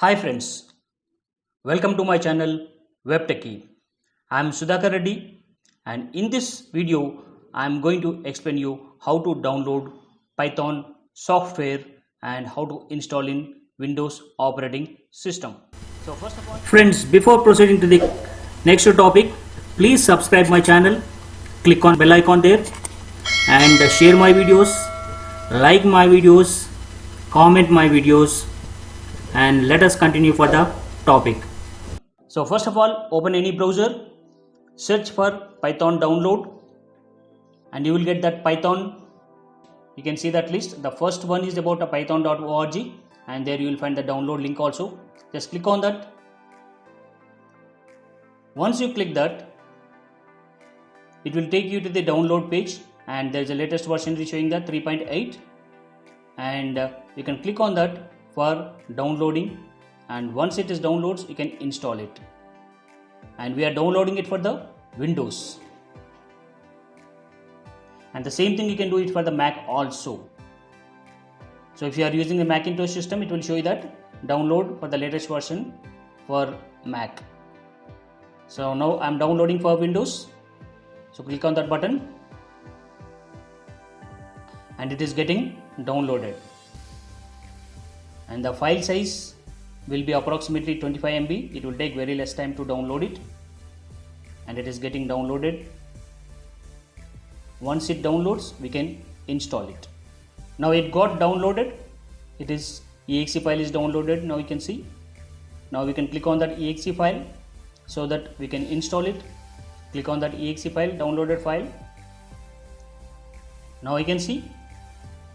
Hi friends, welcome to my channel Web Techie. I am Sudhakar Reddy and in this video I am going to explain you how to download Python software and how to install in Windows operating system. So first of all, friends, before proceeding to the next topic, please subscribe my channel, click on bell icon there and share my videos, like my videos, comment my videos, and let us continue for the topic. So first of all, open any browser, search for Python download and you will get that Python. You can see that list. The first one is about a python.org and there you will find the download link also. Just click on that. Once you click that, it will take you to the download page and there is a latest version showing that 3.8 and you can click on that for downloading, and once it is downloads you can install it, and we are downloading it for the Windows, and the same thing you can do it for the Mac also. So if you are using the Macintosh system, it will show you that download for the latest version for Mac. So now I am downloading for Windows, so click on that button and it is getting downloaded, and the file size will be approximately 25 MB. It will take very less time to download it, and it is getting downloaded. Once it downloads, we can install it. Now it got downloaded. It is exe file is downloaded. Now you can see. Now we can click on that exe file so that we can install it. Click on that exe file, downloaded file. Now you can see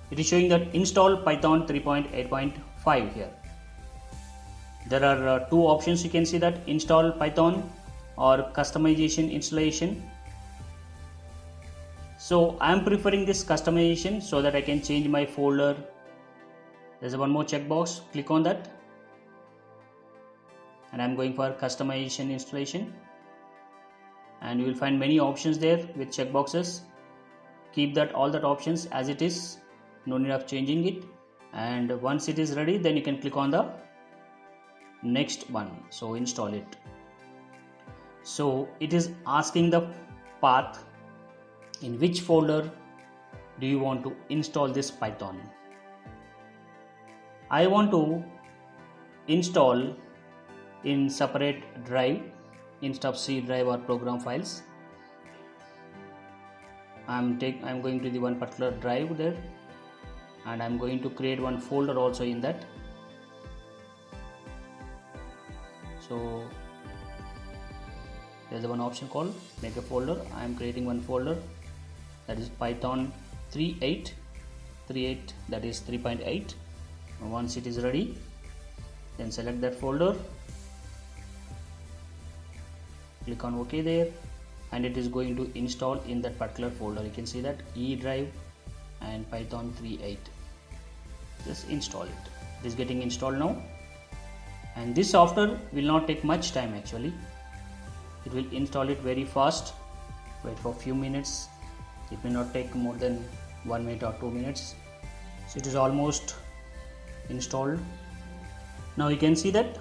it is showing that install Python 3.8.5 here. There are two options. You can see that install Python or customization installation. So I am preferring this customization so that I can change my folder. There's one more checkbox. Click on that and I'm going for customization installation, and you will find many options there with checkboxes. Keep that all that options as it is, no need of changing it, and once it is ready then you can click on the next one, so install it. So it is asking the path, in which folder do you want to install this Python. I want to install in separate drive instead of C drive or program files. I'm going to the one particular drive there, and I'm going to create one folder also in that. So there's one option called make a folder. I am creating one folder, that is Python 3.8, that is 3.8. Once it is ready, then select that folder, click on OK there, and it is going to install in that particular folder. You can see that E drive and Python 3.8. Just install it. It is getting installed now, and this software will not take much time actually. It will install it very fast. Wait for a few minutes. It may not take more than 1 minute or 2 minutes. So it is almost installed. Now you can see that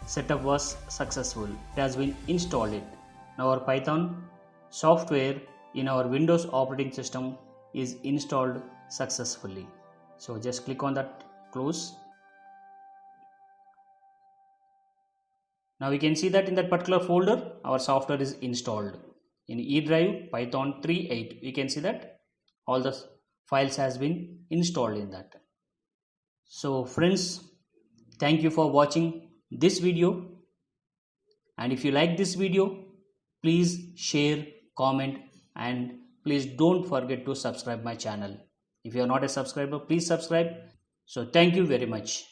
setup was successful. It has been installed. Now our Python software in our Windows operating system is installed successfully. So just click on that close. Now we can see that in that particular folder our software is installed. In E drive Python 3.8, we can see that all the files has been installed in that. So friends, thank you for watching this video, and if you like this video, please share, comment, and please don't forget to subscribe my channel. If you are not a subscriber, please subscribe. So thank you very much.